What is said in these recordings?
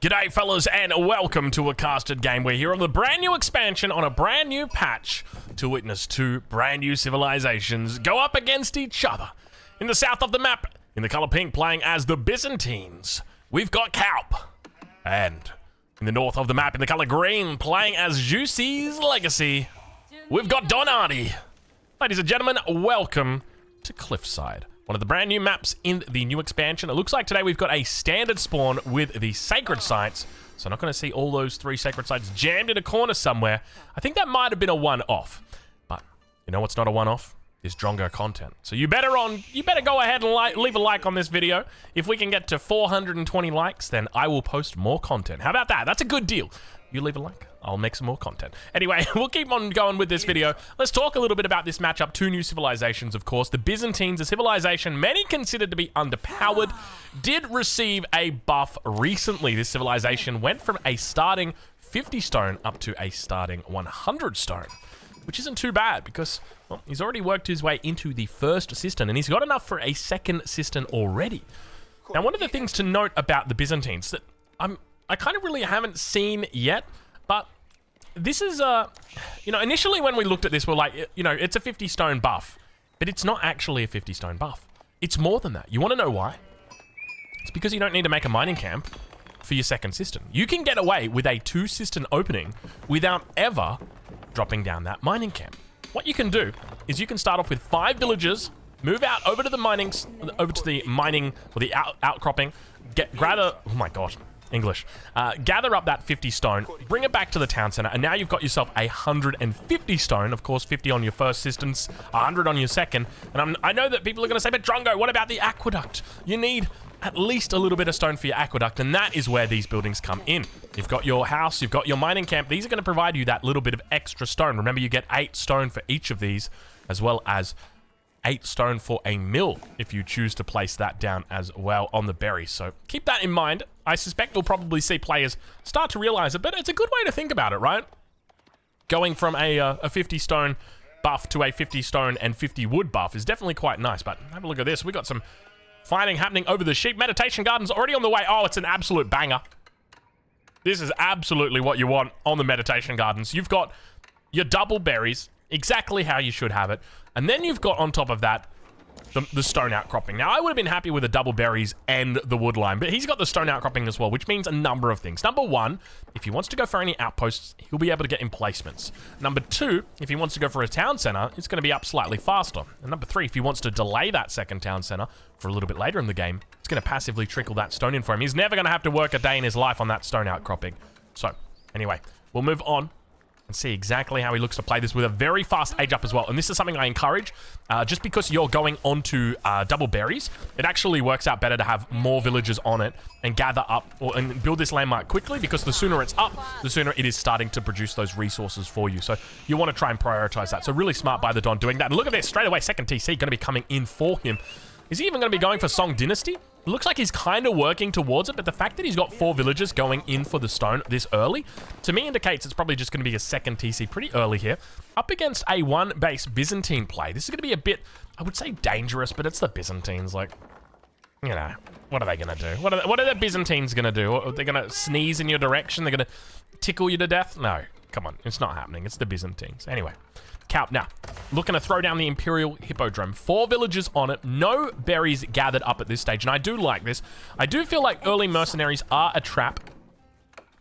G'day fellas and welcome to a casted game. We're here on the brand new expansion on a brand new patch to witness two brand new civilizations go up against each other. In the south of the map, in the color pink, playing as the Byzantines, we've got Kalp. And in the north of the map, in the color green, playing as Juicy's Legacy, we've got Artie. Ladies and gentlemen, welcome to Cliffside. One of the brand new maps in the new expansion. It looks like today we've got a standard spawn with the sacred sites. So I'm not going to see all those 3 sacred sites jammed in a corner somewhere. I think that might have been a one-off. But you know what's not a one-off? Is Drongo content. So you better go ahead and leave a like on this video. If we can get to 420 likes, then I will post more content. How about that? That's a good deal. You leave a like, I'll make some more content. Anyway, we'll keep on going with this video. Let's talk a little bit about this matchup. 2 new civilizations, of course. The Byzantines, a civilization many considered to be underpowered, did receive a buff recently. This civilization went from a starting 50 stone up to a starting 100 stone, which isn't too bad because, well, he's already worked his way into the first cistern and he's got enough for a second cistern already. Now, one of the things to note about the Byzantines that I kind of really haven't seen yet, but this is, initially when we looked at this, we're like, it's a 50 stone buff, but it's not actually a 50 stone buff. It's more than that. You want to know why? It's because you don't need to make a mining camp for your second cistern. You can get away with a 2 cistern opening without ever dropping down that mining camp. What you can do is you can start off with 5 villages, move out over to the mining, or the outcropping, gather up that 50 stone, bring it back to the town center, and now you've got yourself 150 stone. Of course, 50 on your first cisterns, 100 on your second. And I know that people are going to say, but Drongo, what about the aqueduct? You need at least a little bit of stone for your aqueduct, and that is where these buildings come in. You've got your house, you've got your mining camp. These are going to provide you that little bit of extra stone. Remember, you get 8 stone for each of these, as well as 8 stone for a mill if you choose to place that down as well on the berries. So keep that in mind. I suspect we'll probably see players start to realize it, but it's a good way to think about it, right? Going from a 50 stone buff to a 50 stone and 50 wood buff is definitely quite nice. But have a look at this. We got some fighting happening over the sheep. Meditation Garden's already on the way. Oh, it's an absolute banger. This is absolutely what you want on the Meditation Gardens. You've got your double berries, exactly how you should have it. And then you've got on top of that, the stone outcropping. Now, I would have been happy with the double berries and the wood line, but he's got the stone outcropping as well, which means a number of things. Number 1, if he wants to go for any outposts, he'll be able to get emplacements. Number 2, if he wants to go for a town center, it's going to be up slightly faster. And number 3, if he wants to delay that second town center for a little bit later in the game, it's going to passively trickle that stone in for him. He's never going to have to work a day in his life on that stone outcropping. So, anyway, we'll move on and see exactly how he looks to play this with a very fast age up as well. And this is something I encourage. Just because you're going onto double berries, it actually works out better to have more villagers on it and gather up and build this landmark quickly, because the sooner it's up, the sooner it is starting to produce those resources for you. So you want to try and prioritize that. So really smart by the Don doing that. And look at this, straight away, second TC going to be coming in for him. Is he even going to be going for Song Dynasty? It looks like he's kind of working towards it, but the fact that he's got 4 villagers going in for the stone this early, to me indicates it's probably just going to be a second TC pretty early here, up against a 1-base Byzantine play. This is going to be a bit, I would say, dangerous, but it's the Byzantines. Like, you know, what are they going to do? What are the Byzantines going to do? Are they going to sneeze in your direction? They're going to tickle you to death? No, come on, it's not happening. It's the Byzantines. Anyway. Kalp now, looking to throw down the Imperial Hippodrome. 4 villagers on it, no berries gathered up at this stage, and I do like this. I do feel like early mercenaries are a trap,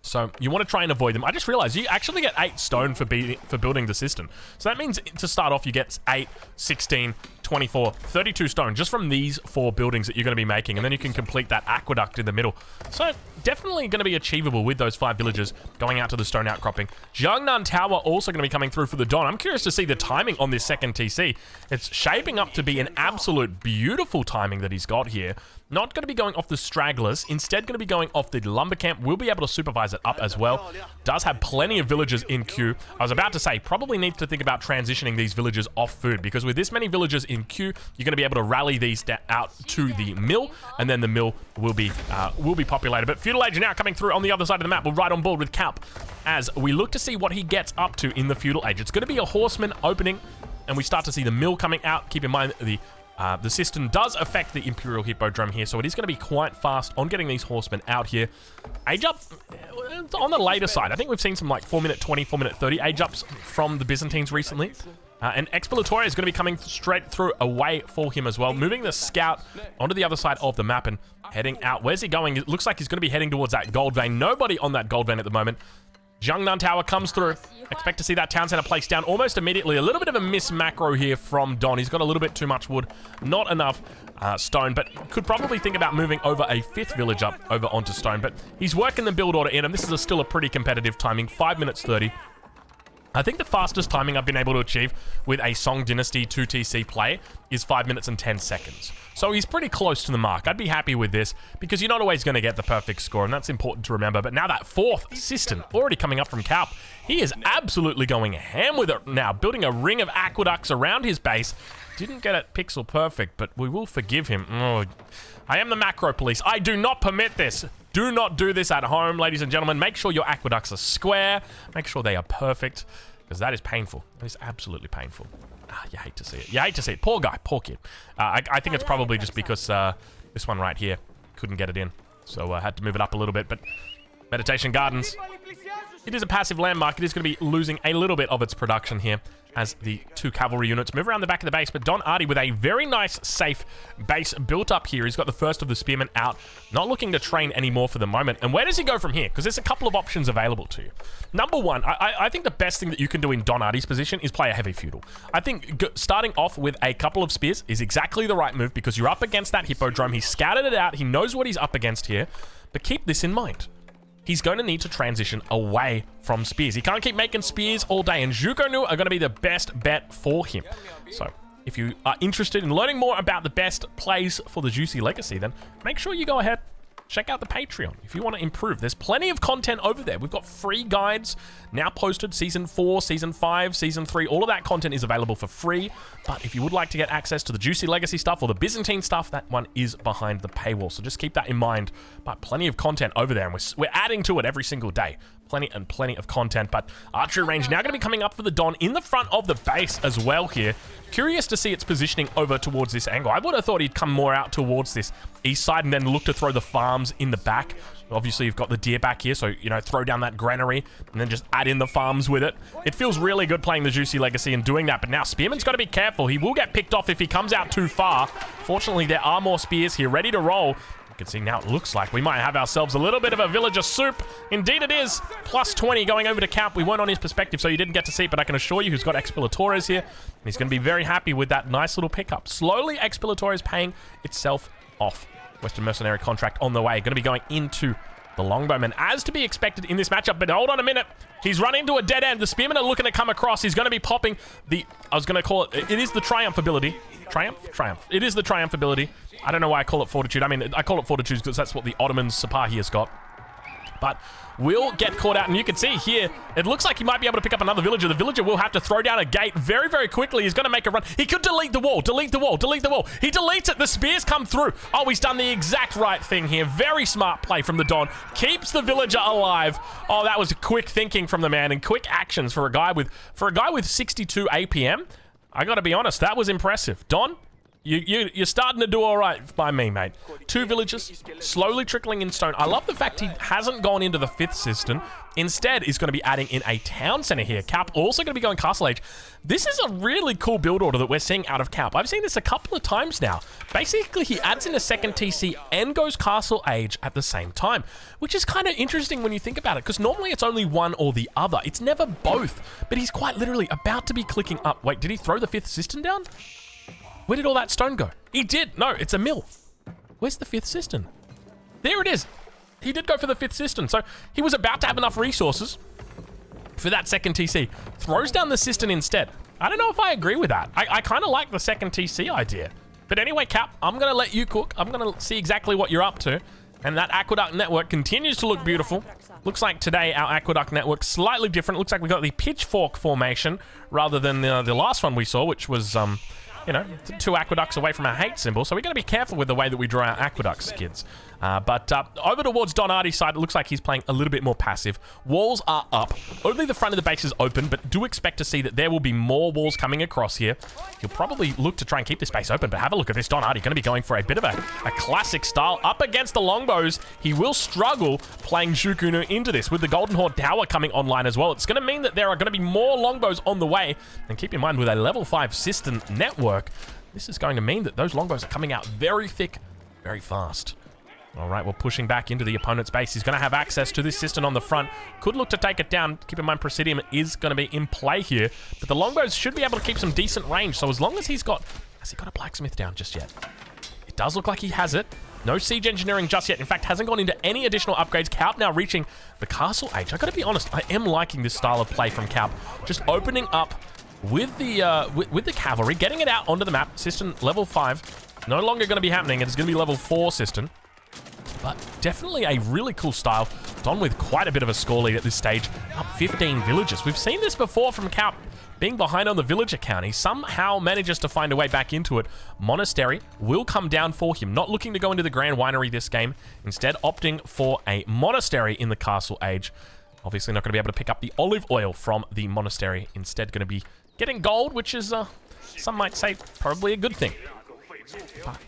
so you want to try and avoid them. I just realized you actually get 8 stone for building the cistern. So that means to start off, you get 8, 16, 24, 32 stone just from these 4 buildings that you're going to be making, and then you can complete that aqueduct in the middle. So definitely going to be achievable with those 5 villagers going out to the stone outcropping. Jiangnan Tower also going to be coming through for the Don. I'm curious to see the timing on this second TC. It's shaping up to be an absolute beautiful timing that he's got here. Not going to be going off the stragglers, instead going to be going off the lumber camp. We'll be able to supervise it up as well. Does have plenty of villagers in queue. I was about to say, probably needs to think about transitioning these villagers off food, because with this many villagers in queue, you're going to be able to rally these out to the mill, and then the mill will be populated. But Feudal Age now coming through on the other side of the map. We're right on board with Kalp as we look to see what he gets up to in the Feudal Age. It's going to be a horseman opening, and we start to see the mill coming out. Keep in mind the The cistern does affect the Imperial Hippodrome here, so it is going to be quite fast on getting these horsemen out here. Age up on the later side. I think we've seen some like 4-minute 20, 4-minute 30 age ups from the Byzantines recently. And Exploratore is going to be coming straight through away for him as well, moving the scout onto the other side of the map and heading out. Where's he going? It looks like he's going to be heading towards that gold vein. Nobody on that gold vein at the moment. Jungnan Tower comes through. Expect to see that town center placed down almost immediately. A little bit of a miss macro here from Don. He's got a little bit too much wood, not enough stone, but could probably think about moving over a 5th village up over onto stone. But he's working the build order in, and this is still a pretty competitive timing, 5 minutes 30. I think the fastest timing I've been able to achieve with a Song Dynasty 2TC play is 5 minutes and 10 seconds. So he's pretty close to the mark. I'd be happy with this because you're not always going to get the perfect score, and that's important to remember. But now that 4th cistern already coming up from Calp, he is absolutely going ham with it now, building a ring of aqueducts around his base. Didn't get it pixel perfect, but we will forgive him. Oh, I am the macro police. I do not permit this. Do not do this at home, ladies and gentlemen. Make sure your aqueducts are square. Make sure they are perfect, because that is painful. That is absolutely painful. You hate to see it. You hate to see it. Poor guy. Poor kid. I think it's probably just because this one right here couldn't get it in. So I had to move it up a little bit. But Meditation Gardens, it is a passive landmark. It is going to be losing a little bit of its production here as the 2 cavalry units move around the back of the base. But Don Artie with a very nice, safe base built up here. He's got the first of the spearmen out, not looking to train anymore for the moment. And where does he go from here? Because there's a couple of options available to you. Number one, I think the best thing that you can do in Don Artie's position is play a heavy feudal. I think starting off with a couple of spears is exactly the right move because you're up against that hippodrome. He's scouted it out. He knows what he's up against here. But keep this in mind. He's going to need to transition away from spears. He can't keep making spears all day, and Zhukonu are going to be the best bet for him. So, if you are interested in learning more about the best plays for the Juicy Legacy, then make sure you go ahead, check out the Patreon if you want to improve. There's plenty of content over there. We've got free guides now posted. Season 4, Season 5, Season 3. All of that content is available for free. But if you would like to get access to the Juicy Legacy stuff or the Byzantine stuff, that one is behind the paywall. So just keep that in mind. But plenty of content over there, and we're adding to it every single day. Plenty of content. But archery range now going to be coming up for the Don in the front of the base as well here. Curious to see its positioning over towards this angle. I would have thought he'd come more out towards this east side and then look to throw the farms in the back. Obviously, you've got the deer back here, so, you know, throw down that granary and then just add in the farms with it. It feels really good playing the Juicy Legacy and doing that, but now Spearman's got to be careful. He will get picked off if he comes out too far. Fortunately, there are more spears here ready to roll. You can see now it looks like we might have ourselves a little bit of a villager soup. Indeed it is. Plus 20 going over to Camp. We weren't on his perspective, so you didn't get to see it, but I can assure you he's got Expilatores here. And he's going to be very happy with that nice little pickup. Slowly, Expilatore is paying itself off. Western Mercenary contract on the way. Going to be going into the Longbowmen, as to be expected in this matchup. But hold on a minute. He's run into a dead end. The Spearmen are looking to come across. He's going to be popping the... I was going to call it... It is the Triumph ability. Triumph. It is the Triumph ability. I don't know why I call it Fortitude. I mean, I call it Fortitude because that's what the Ottomans Sipahi has got. But will get caught out, and you can see here, it looks like he might be able to pick up another villager. The villager will have to throw down a gate very, very quickly. He's going to make a run. He could delete the wall. He deletes it. The spears come through. Oh, he's done the exact right thing here. Very smart play from the Don. Keeps the villager alive. Oh, that was quick thinking from the man and quick actions for a guy with 62 APM. I got to be honest, that was impressive. Don, you're starting to do all right by me, mate. 2 villagers, slowly trickling in stone. I love the fact he hasn't gone into the 5th cistern. Instead, he's going to be adding in a town center here. Cap also going to be going Castle Age. This is a really cool build order that we're seeing out of Cap. I've seen this a couple of times now. Basically, he adds in a second TC and goes Castle Age at the same time, which is kind of interesting when you think about it, because normally it's only one or the other. It's never both, but he's quite literally about to be clicking up. Wait, did he throw the 5th cistern down? Where did all that stone go? He did. No, it's a mill. Where's the 5th cistern? There it is. He did go for the 5th cistern. So he was about to have enough resources for that second TC. Throws down the cistern instead. I don't know if I agree with that. I kind of like the second TC idea. But anyway, Cap, I'm going to let you cook. I'm going to see exactly what you're up to. And that aqueduct network continues to look beautiful. Looks like today our aqueduct network slightly different. Looks like we got the pitchfork formation rather than the last one we saw, which was you know, 2 aqueducts away from our hate symbol, so we got to be careful with the way that we draw our aqueducts, kids. But over towards Don Artie's side, it looks like he's playing a little bit more passive. Walls are up. Only the front of the base is open, but do expect to see that there will be more walls coming across here. He'll probably look to try and keep this base open, but have a look at this. Don Artie going to be going for a bit of a classic style. Up against the longbows, he will struggle playing Zhukunu into this. With the Golden Horde Tower coming online as well, it's going to mean that there are going to be more longbows on the way. And keep in mind, with a level 5 system network, this is going to mean that those longbows are coming out very thick, very fast. All right, we're pushing back into the opponent's base. He's going to have access to this cistern on the front. Could look to take it down. Keep in mind, Presidium is going to be in play here. But the longbows should be able to keep some decent range. So as long as he's got... Has he got a blacksmith down just yet? It does look like he has it. No siege engineering just yet. In fact, hasn't gone into any additional upgrades. Kaup now reaching the castle age. I got to be honest, I am liking this style of play from Kaup. Just opening up with the cavalry, getting it out onto the map. Cistern level 5. No longer going to be happening. It is going to be level 4 cistern. But definitely a really cool style. Don with quite a bit of a score lead at this stage. Up 15 villagers. We've seen this before from Kaup. Being behind on the villager count, he somehow manages to find a way back into it. Monastery will come down for him. Not looking to go into the Grand Winery this game. Instead, opting for a monastery in the castle age. Obviously not going to be able to pick up the olive oil from the monastery. Instead, going to be getting gold, which is, some might say, probably a good thing. But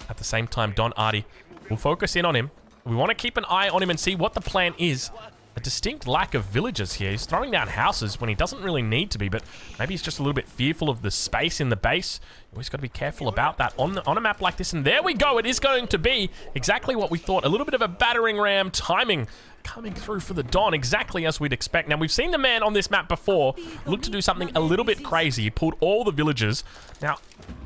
at the same time, Don Artie will focus in on him. We want to keep an eye on him and see what the plan is. A distinct lack of villagers here. He's throwing down houses when he doesn't really need to be, but maybe he's just a little bit fearful of the space in the base. You always got to be careful about that on a map like this. And there we go. It is going to be exactly what we thought. A little bit of a battering ram timing coming through for the Don, exactly as we'd expect. Now, we've seen the man on this map before look to do something a little bit crazy. He pulled all the villagers. Now,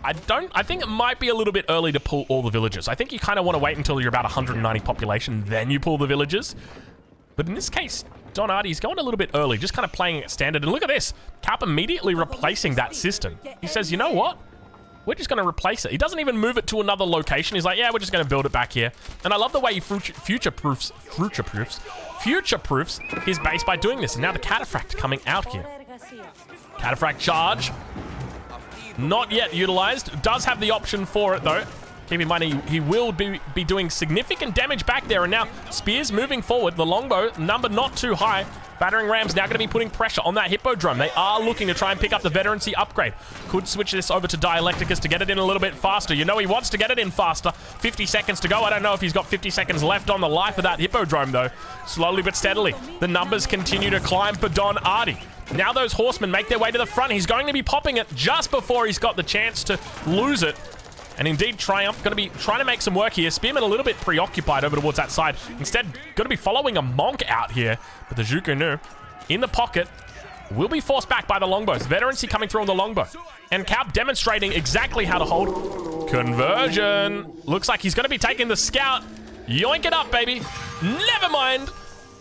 I think it might be a little bit early to pull all the villagers. I think you kind of want to wait until you're about 190 population, then you pull the villagers. But in this case, Don Artie's going a little bit early, just kind of playing it standard. And look at this. Kaup immediately replacing that cistern. He says, you know what? We're just going to replace it. He doesn't even move it to another location. He's like, yeah, we're just going to build it back here. And I love the way he future-proofs his base by doing this. And now the Cataphract coming out here. Cataphract charge. Not yet utilized. Does have the option for it, though. Keep in mind, he will be doing significant damage back there. And now, Spears moving forward. The longbow, number not too high. Battering Ram's now going to be putting pressure on that Hippodrome. They are looking to try and pick up the veterancy upgrade. Could switch this over to Dialecticus to get it in a little bit faster. You know he wants to get it in faster. 50 seconds to go. I don't know if he's got 50 seconds left on the life of that Hippodrome, though. Slowly but steadily, the numbers continue to climb for Don Artie. Now those horsemen make their way to the front. He's going to be popping it just before he's got the chance to lose it. And indeed, Triumph going to be trying to make some work here. Spearman a little bit preoccupied over towards that side. Instead, going to be following a monk out here. But the Zhukunu in the pocket will be forced back by the longbows. Veterancy coming through on the longbow. And Kaup demonstrating exactly how to hold. Conversion. Looks like he's going to be taking the scout. Yoink it up, baby. Never mind.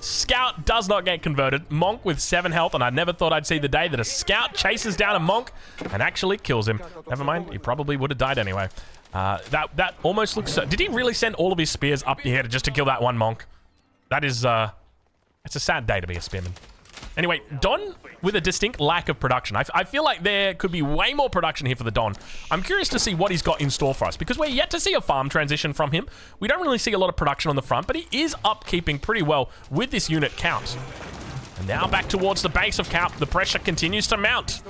Scout does not get converted. Monk with 7 health, and I never thought I'd see the day that a scout chases down a monk and actually kills him. Never mind, he probably would have died anyway. That almost looks... Did he really send all of his spears up here just to kill that one monk? That is... it's a sad day to be a spearman. Anyway, Don with a distinct lack of production. I feel like there could be way more production here for the Don. I'm curious to see what he's got in store for us, because we're yet to see a farm transition from him. We don't really see a lot of production on the front, but he is upkeeping pretty well with this unit count. And now back towards the base of Kaup. The pressure continues to mount.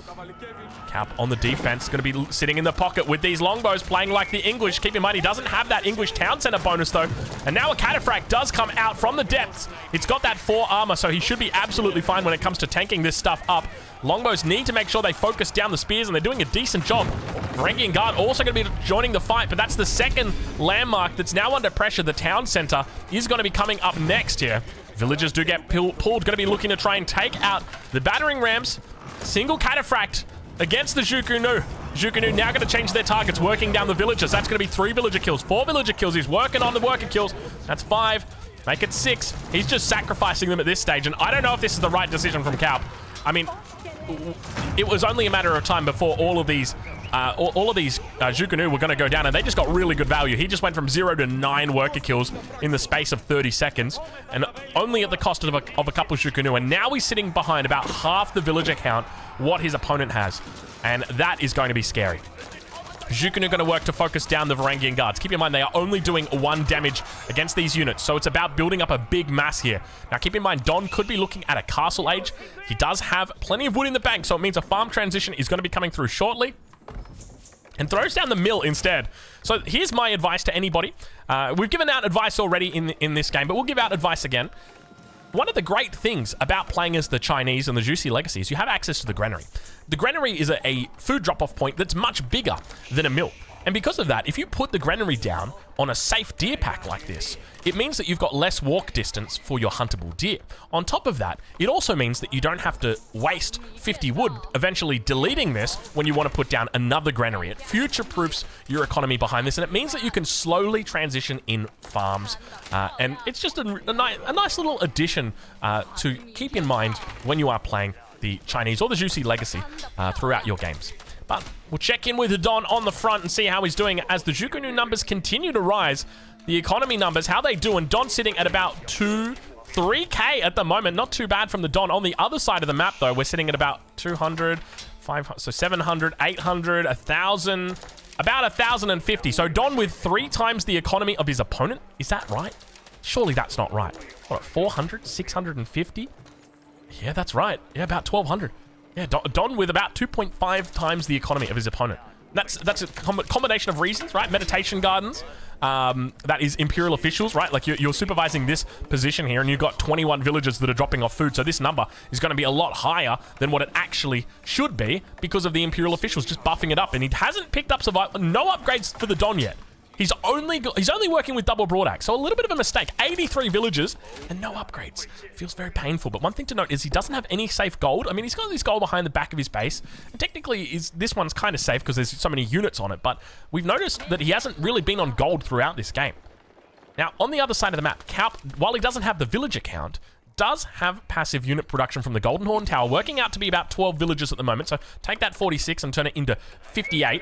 Kaup on the defense, going to be sitting in the pocket with these longbows, playing like the English. Keep in mind, he doesn't have that English town center bonus, though. And now a Cataphract does come out from the depths. It's got that 4 armor, so he should be absolutely fine when it comes to tanking this stuff up. Longbows need to make sure they focus down the spears, and they're doing a decent job. Varangian Guard also going to be joining the fight, but that's the second landmark that's now under pressure. The town center is going to be coming up next here. Villagers do get pulled. Going to be looking to try and take out the battering rams. Single Cataphract against the Zhukunu. Zhukunu now going to change their targets, working down the villagers. That's going to be 3 villager kills, 4 villager kills. He's working on the worker kills. That's 5. Make it 6. He's just sacrificing them at this stage, and I don't know if this is the right decision from Kaup. I mean, it was only a matter of time before all of these Zhukunu were going to go down, and they just got really good value. He just went from 0 to 9 worker kills in the space of 30 seconds, and only at the cost of a couple Zhukunu. And now he's sitting behind about half the villager count what his opponent has, and that is going to be scary. Jukunu going to work to focus down the Varangian guards. Keep in mind, they are only doing 1 damage against these units, so it's about building up a big mass here. Now, keep in mind, Don could be looking at a castle age. He does have plenty of wood in the bank, so it means a farm transition is going to be coming through shortly. And throws down the mill instead. So here's my advice to anybody. We've given out advice already in this game, but we'll give out advice again. One of the great things about playing as the Chinese and the Juicy Legacy is you have access to the granary. The granary is a food drop-off point that's much bigger than a mill. And because of that, if you put the granary down on a safe deer pack like this, it means that you've got less walk distance for your huntable deer. On top of that, it also means that you don't have to waste 50 wood, eventually deleting this when you want to put down another granary. It future-proofs your economy behind this, and it means that you can slowly transition in farms. And it's just a nice little addition to keep in mind when you are playing the Chinese or the Juicy Legacy throughout your games. But we'll check in with Don on the front and see how he's doing as the Jukunu numbers continue to rise. The economy numbers, how they do, and Don sitting at about 3k at the moment. Not too bad from the Don. On the other side of the map, though, we're sitting at about 200, 500, so 700, 800, 1,000, about 1,050. So Don with 3 times the economy of his opponent. Is that right? Surely that's not right. What, 400, 650? Yeah, that's right. Yeah, about 1,200. Yeah, Don with about 2.5 times the economy of his opponent. That's a combination of reasons, right? Meditation gardens, that is imperial officials, right? Like you're supervising this position here and you've got 21 villagers that are dropping off food. So this number is going to be a lot higher than what it actually should be because of the imperial officials just buffing it up. And he hasn't picked up survival, no upgrades for the Don yet. He's only working with double broadaxe, so a little bit of a mistake. 83 villagers and no upgrades. Feels very painful, but one thing to note is he doesn't have any safe gold. I mean, he's got this gold behind the back of his base, and technically this one's kind of safe because there's so many units on it, but we've noticed that he hasn't really been on gold throughout this game. Now, on the other side of the map, Kaup, while he doesn't have the villager count, does have passive unit production from the Golden Horn Tower, working out to be about 12 villagers at the moment, so take that 46 and turn it into 58.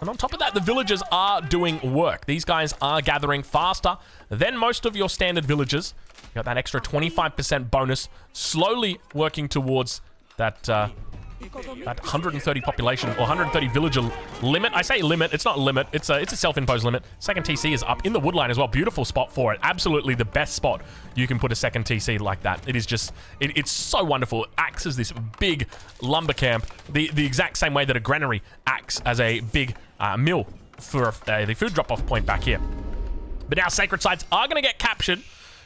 And on top of that, the villagers are doing work. These guys are gathering faster than most of your standard villagers. You got that extra 25% bonus, slowly working towards that 130 population or 130 villager limit. I say limit, it's not a limit, it's a self-imposed limit. Second TC is up in the woodline as well. Beautiful spot for it. Absolutely the best spot you can put a second TC like that. It is just, it's so wonderful. It acts as this big lumber camp, the exact same way that a granary acts as a big mill for the food drop-off point back here. But now sacred sites are going to get captured.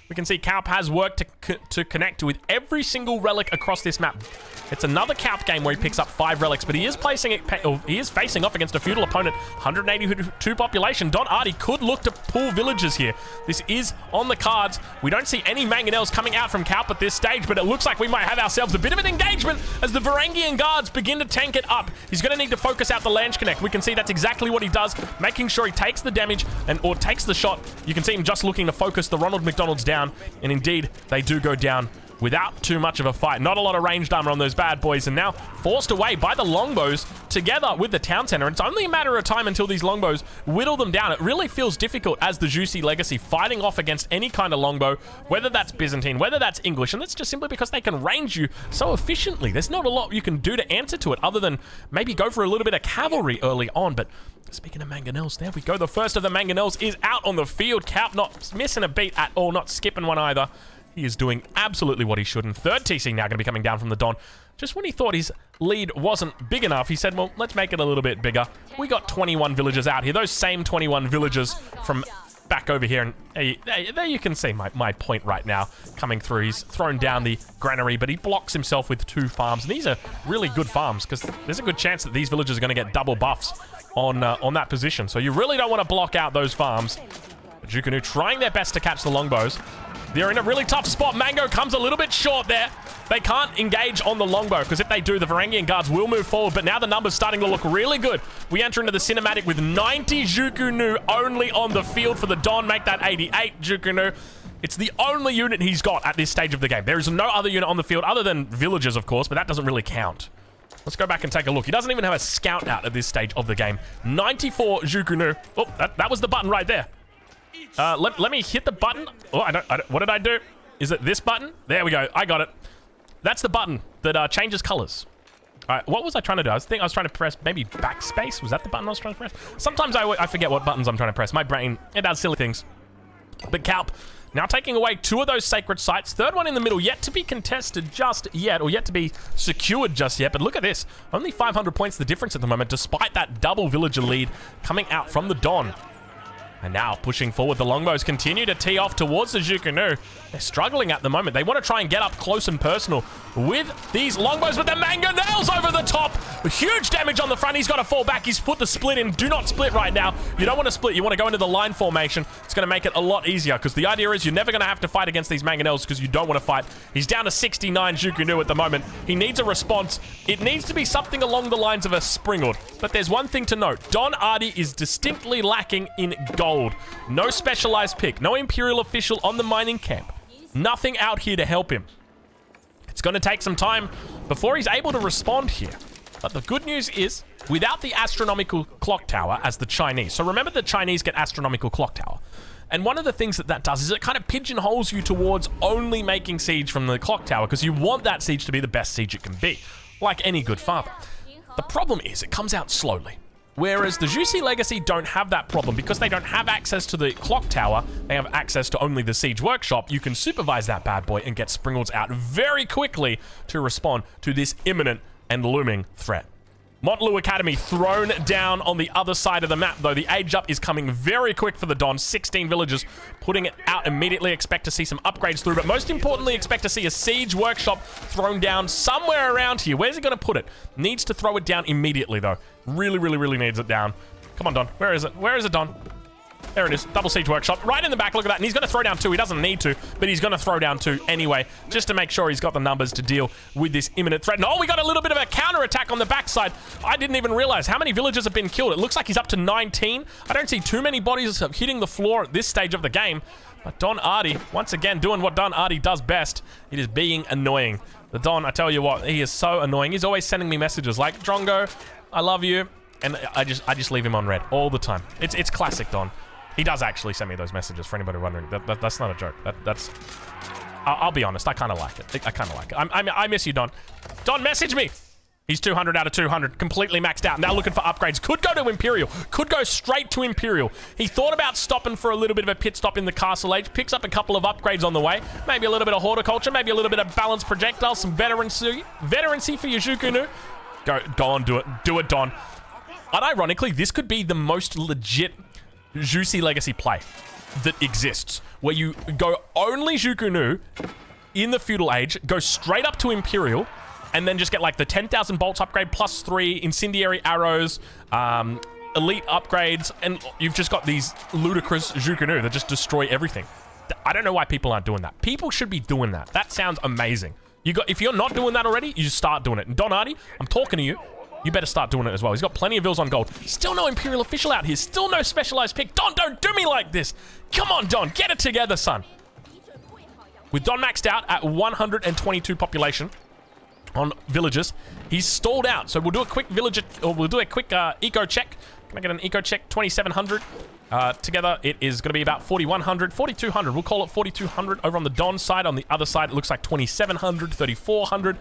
We can see Kaup has worked to connect with every single relic across this map. It's another Kaup game where he picks up 5 relics, but he is facing off against a feudal opponent. 182 population. Don Artie could look to pull villagers here. This is on the cards. We don't see any mangonels coming out from Kaup at this stage, but it looks like we might have ourselves a bit of an engagement as the Varangian guards begin to tank it up. He's going to need to focus out the Lange Connect. We can see that's exactly what he does, making sure he takes the damage or takes the shot. You can see him just looking to focus the Ronald McDonald's down, and indeed, they do go down without too much of a fight. Not a lot of ranged armor on those bad boys, and now forced away by the longbows together with the town center. It's only a matter of time until these longbows whittle them down. It really feels difficult as the Juicy Legacy fighting off against any kind of longbow, whether that's Byzantine, whether that's English, and that's just simply because they can range you so efficiently. There's not a lot you can do to answer to it other than maybe go for a little bit of cavalry early on. But speaking of mangonels, there we go. The first of the mangonels is out on the field. Kaup not missing a beat at all, not skipping one either. He is doing absolutely what he should. And third TC now going to be coming down from the Don. Just when he thought his lead wasn't big enough, he said, well, let's make it a little bit bigger. We got 21 villagers out here. Those same 21 villagers from back over here. And there you can see my point right now coming through. He's thrown down the granary, but he blocks himself with 2 farms. And these are really good farms because there's a good chance that these villagers are going to get double buffs on that position. So you really don't want to block out those farms. Jukunu trying their best to catch the longbows. They're in a really tough spot. Mango comes a little bit short there. They can't engage on the longbow because if they do, the Varangian guards will move forward. But now the numbers starting to look really good. We enter into the cinematic with 90 Jukunu only on the field for the Don. Make that 88 Jukunu. It's the only unit he's got at this stage of the game. There is no other unit on the field other than villagers, of course, but that doesn't really count. Let's go back and take a look. He doesn't even have a scout out at this stage of the game. 94 Jukunu. Oh, that was the button right there. Let me hit the button. Oh, what did I do? Is it this button? There we go. I got it. That's the button that changes colors. What was I trying to do? I was trying to press maybe backspace. Was that the button I was trying to press? Sometimes I forget what buttons I'm trying to press. My brain, it does silly things. But Calp now taking away 2 of those sacred sites. 3rd one in the middle, yet to be contested just yet, or yet to be secured just yet. But look at this. Only 500 points the difference at the moment, despite that double villager lead coming out from the Don. And now pushing forward, the longbows continue to tee off towards the Zhuge-Nu. They're struggling at the moment. They want to try and get up close and personal with these longbows, but the mangonels over the top. Huge damage on the front. He's got to fall back. He's put the split in. Do not split right now. You don't want to split. You want to go into the line formation. It's going to make it a lot easier because the idea is you're never going to have to fight against these mangonels because you don't want to fight. He's down to 69 Zhuge-Nu at the moment. He needs a response. It needs to be something along the lines of a Springald. But there's one thing to note. Don Artie is distinctly lacking in gold. No specialized pick. No Imperial official on the mining camp. Nothing out here to help him. It's going to take some time before he's able to respond here. But the good news is, without the astronomical clock tower as the Chinese. So remember the Chinese get astronomical clock tower. And one of the things that does is it kind of pigeonholes you towards only making siege from the clock tower because you want that siege to be the best siege it can be, like any good father. The problem is it comes out slowly. Whereas the Zhuxi Legacy don't have that problem because they don't have access to the clock tower. They have access to only the siege workshop. You can supervise that bad boy and get Springalds out very quickly to respond to this imminent and looming threat. Montlu Academy thrown down on the other side of the map, though. The age up is coming very quick for the Don. 16 villagers putting it out immediately. Expect to see some upgrades through, but most importantly, expect to see a siege workshop thrown down somewhere around here. Where's he going to put it? Needs to throw it down immediately, though. Really, really, really needs it down. Come on, Don. Where is it? Where is it, Don? There it is. Double siege workshop. Right in the back. Look at that. And he's going to throw down 2. He doesn't need to, but he's going to throw down 2 anyway, just to make sure he's got the numbers to deal with this imminent threat. And oh, we got a little bit of a counter-attack on the backside. I didn't even realize how many villagers have been killed. It looks like he's up to 19. I don't see too many bodies hitting the floor at this stage of the game. But Don Artie, once again, doing what Don Artie does best. It is being annoying. The Don, I tell you what, he is so annoying. He's always sending me messages like, Drongo, I love you. And I just leave him on red all the time. It's classic Don. He does actually send me those messages, for anybody wondering. That's not a joke. That's... I'll be honest, I kind of like it. I kind of like it. I miss you, Don. Don, message me! He's 200 out of 200, completely maxed out. Now looking for upgrades. Could go to Imperial. Could go straight to Imperial. He thought about stopping for a little bit of a pit stop in the Castle Age. Picks up a couple of upgrades on the way. Maybe a little bit of horticulture. Maybe a little bit of balanced projectiles. Some veterancy for your Zhuge-Nu. Go on, do it. Do it, Don. Unironically, this could be the most legit Zhuxi Legacy play that exists, where you go only Zhuge-Nu in the Feudal Age, go straight up to Imperial, and then just get like the 10,000 bolts upgrade, plus 3 incendiary arrows, elite upgrades, and you've just got these ludicrous Zhuge-Nu that just destroy everything. I don't know why people aren't doing that. People should be doing that. That sounds amazing. If you're not doing that already, you just start doing it. And Don Artie, I'm talking to you. You better start doing it as well. He's got plenty of vills on gold. Still no Imperial official out here. Still no specialized pick. Don, don't do me like this. Come on, Don. Get it together, son. With Don maxed out at 122 population on villagers, he's stalled out. So we'll do a quick villager, or we'll do a quick eco check. Can I get an eco check? 2,700. Together, it is going to be about 4,100, 4,200. We'll call it 4,200 over on the Don side. On the other side, it looks like 2,700, 3,400.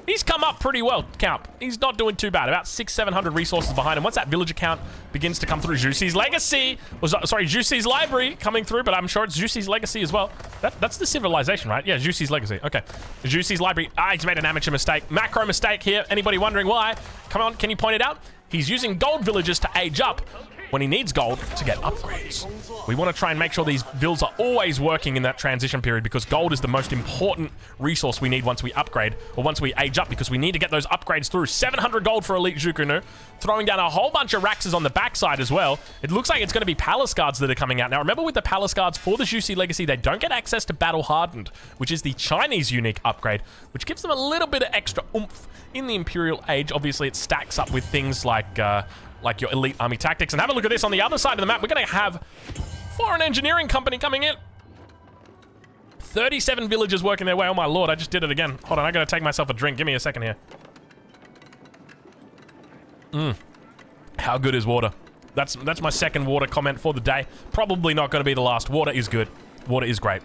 He's come up pretty well, Count. He's not doing too bad. About 600-700 resources behind him. Once that villager count begins to come through, Zhuxi's Legacy, Zhuxi's Library coming through, but I'm sure it's Zhuxi's Legacy as well. That's the civilization, right? Yeah, Zhuxi's Legacy. Okay. Zhuxi's Library. He's made an amateur mistake. Macro mistake here. Anybody wondering why? Come on, can you point it out? He's using gold villagers to age up when he needs gold to get upgrades. We want to try and make sure these vills are always working in that transition period because gold is the most important resource we need once we upgrade or once we age up because we need to get those upgrades through. 700 gold for Elite Zhuge-Nu. Throwing down a whole bunch of Raxes on the backside as well. It looks like it's going to be Palace Guards that are coming out. Now remember with the Palace Guards for the Zhuxi Legacy, they don't get access to Battle Hardened, which is the Chinese unique upgrade, which gives them a little bit of extra oomph in the Imperial Age. Obviously it stacks up with things like your elite army tactics. And have a look at this on the other side of the map. We're going to have Foreign Engineering Company coming in. 37 villagers working their way. Oh my lord, I just did it again. Hold on, I got to take myself a drink. Give me a second here. How good is water? That's my second water comment for the day. Probably not going to be the last. Water is good. Water is great.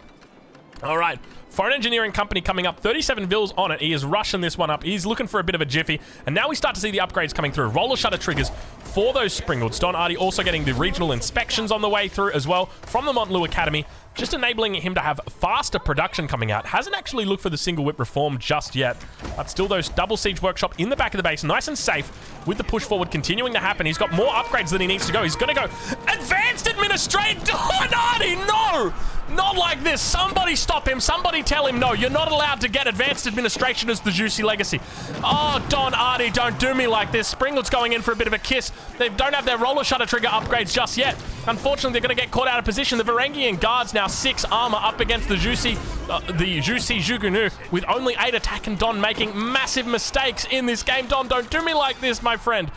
All right. Foreign engineering company coming up, 37 vils on it. He is rushing this one up. He's looking for a bit of a jiffy. And now we start to see the upgrades coming through. Roller shutter triggers for those Springalds. Don Artie also getting the regional inspections on the way through as well from the Montlu Academy, just enabling him to have faster production coming out. Hasn't actually looked for the single whip reform just yet, but still those double siege workshop in the back of the base, nice and safe with the push forward continuing to happen. He's got more upgrades than he needs to go. He's going to go advanced administration. Don Artie, no! Not like this. Somebody stop him. Somebody tell him no. You're not allowed to get advanced administration as the juicy legacy. Oh, Don Artie, don't do me like this. Springald's going in for a bit of a kiss. They don't have their roller shutter trigger upgrades just yet. Unfortunately, they're going to get caught out of position. The Varangian guards now 6 armor up against the juicy Jugunu with only 8 attack, and Don making massive mistakes in this game. Don, don't do me like this, my friend.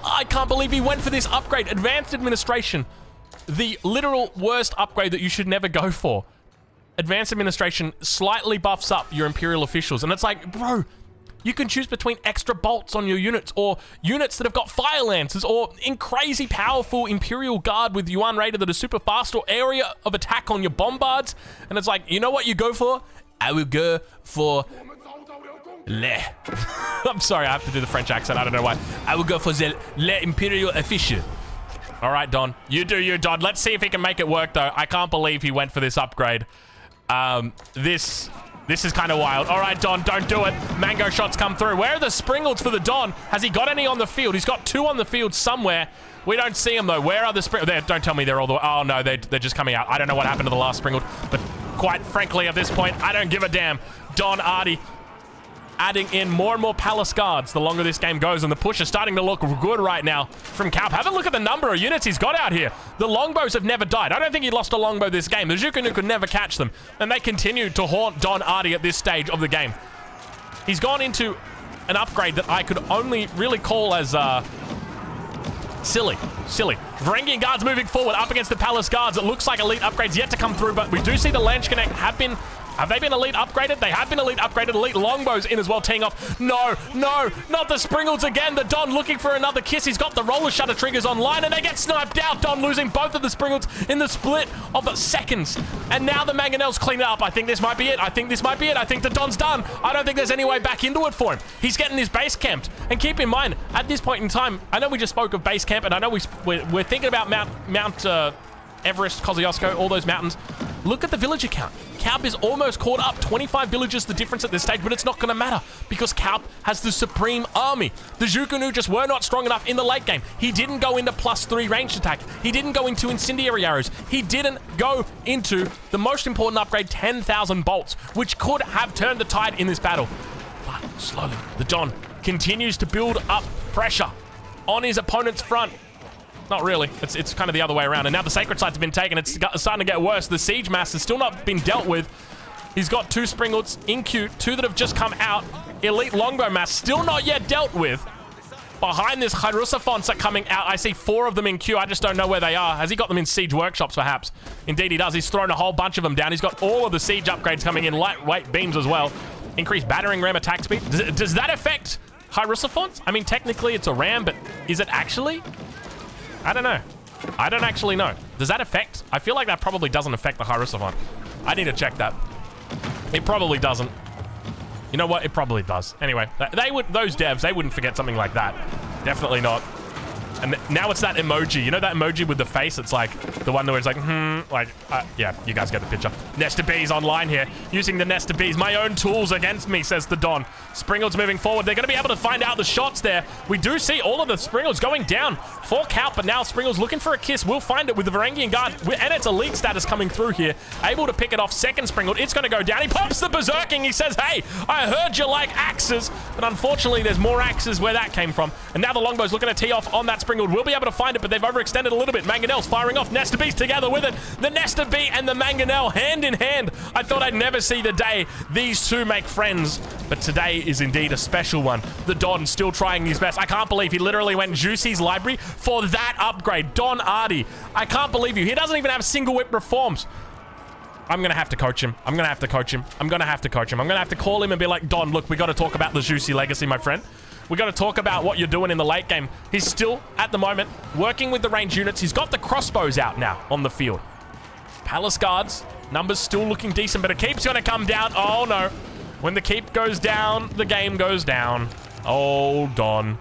I can't believe he went for this upgrade. Advanced administration. The literal worst upgrade that you should never go for. Advanced administration slightly buffs up your Imperial officials. And it's like, bro, you can choose between extra bolts on your units or units that have got fire lances or in crazy powerful Imperial Guard with Yuan Raider that are super fast or area of attack on your bombards. And it's like, you know what you go for? I will go for Le. I'm sorry, I have to do the French accent. I don't know why. I will go for the Le Imperial Official. All right, Don. You do you, Don. Let's see if he can make it work, though. I can't believe he went for this upgrade. This is kind of wild. All right, Don, don't do it. Mango shots come through. Where are the Springalds for the Don? Has he got any on the field? He's got 2 on the field somewhere. We don't see them, though. Where are the Springalds? Don't tell me they're all the way. Oh, no, they're just coming out. I don't know what happened to the last Springald, but quite frankly, at this point, I don't give a damn. Don Artie adding in more and more palace guards the longer this game goes, and the push is starting to look good right now from Calp. Have a look at the number of units he's got out here. The longbows have never died. I don't think he lost a longbow this game. The Jukunu could never catch them, and they continue to haunt Don Artie at this stage of the game. He's gone into an upgrade that I could only really call as silly. Varangian guards moving forward up against the palace guards. It looks like elite upgrades yet to come through, but we do see the Lange Connect have they been elite upgraded? They have been elite upgraded. Elite longbows in as well, teeing off. No, not the Springalds again. The Don looking for another kiss. He's got the roller shutter triggers online, and they get sniped out. Don losing both of the Springalds in the split of seconds. And now the Mangonels clean it up. I think this might be it. I think the Don's done. I don't think there's any way back into it for him. He's getting his base camped. And keep in mind, at this point in time, I know we just spoke of base camp, and I know we're thinking about Mount Everest, Kosciuszko, all those mountains. Look at the villager count. Calp is almost caught up. 25 villagers the difference at this stage, but it's not going to matter because Calp has the supreme army. The Jukunu just were not strong enough in the late game. He didn't go into +3 ranged attack. He didn't go into incendiary arrows. He didn't go into the most important upgrade, 10,000 bolts, which could have turned the tide in this battle. But slowly, the Don continues to build up pressure on his opponent's front. Not really. It's kind of the other way around. And now the sacred site's been taken. It's starting to get worse. The siege mass has still not been dealt with. He's got 2 Springalds in queue, 2 that have just come out. Elite longbow mass still not yet dealt with. Behind this, Hierosophants are coming out. I see 4 of them in queue. I just don't know where they are. Has he got them in siege workshops, perhaps? Indeed, he does. He's thrown a whole bunch of them down. He's got all of the siege upgrades coming in. Lightweight beams as well. Increased battering ram attack speed. Does that affect Hierosophants? I mean, technically, it's a ram, but is it actually? I don't know. I don't actually know. Does that affect? I feel like that probably doesn't affect the Hierosophant. I need to check that. It probably doesn't. You know what? It probably does. Anyway, those devs, they wouldn't forget something like that. Definitely not. And now it's that emoji. You know that emoji with the face? It's like the one where it's like, yeah, you guys get the picture. Nest of bees online here. Using the nest of bees. My own tools against me, says the Don. Springalds moving forward. They're going to be able to find out the shots there. We do see all of the Springalds going down for Calp, but now Springalds looking for a kiss. We'll find it with the Varangian guard and its elite status coming through here. Able to pick it off. Second Springald. It's going to go down. He pops the berserking. He says, hey, I heard you like axes. But unfortunately, there's more axes where that came from. And now the longbow's looking to tee off on that Springald. We'll be able to find it, but they've overextended a little bit. Mangonel's firing off. Nest of bees together with it. The Nest of bee and the Mangonel hand in hand. I thought I'd never see the day these two make friends, but today is indeed a special one. The Don still trying his best. I can't believe he literally went Juicy's library for that upgrade. Don Artie. I can't believe you. He doesn't even have single whip reforms. I'm going to have to coach him. I'm going to have to coach him. I'm going to have to coach him. I'm going to have to call him and be like, Don, look, we got to talk about the Juicy legacy, my friend. We got to talk about what you're doing in the late game. He's still, at the moment, working with the ranged units. He's got the crossbows out now on the field. Palace guards Numbers still looking decent, but a keep's gonna come down. Oh no. When the keep goes down, the game goes down. Hold on.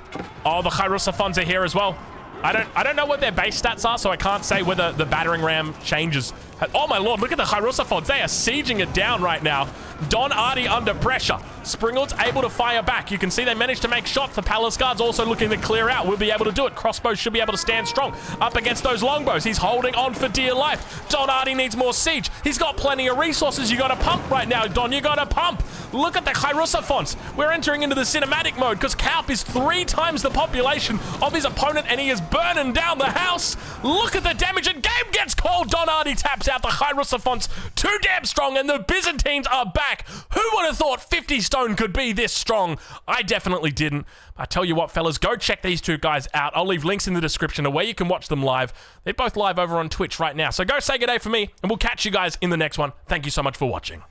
Oh, the Hierosophons are here as well. I don't know what their base stats are, so I can't say whether the battering ram changes. Oh my lord, look at the Hierosophons. They are sieging it down right now. Don Artie under pressure. Springalt's able to fire back. You can see they managed to make shots. The Palace Guard's also looking to clear out. We'll be able to do it. Crossbows should be able to stand strong up against those longbows. He's holding on for dear life. Don Artie needs more siege. He's got plenty of resources. You got to pump right now, Don. You got to pump. Look at the Hierosophons. We're entering into the cinematic mode because Kaup is 3 times the population of his opponent and he is burning down the house. Look at the damage and game gets called. Don Artie taps out the Hierosophons. Too damn strong and the Byzantines are back. Who would have thought 50 stone could be this strong? I definitely didn't. I tell you what, fellas, go check these two guys out. I'll leave links in the description of where you can watch them live. They're both live over on Twitch right now. So go say good day for me and we'll catch you guys in the next one. Thank you so much for watching.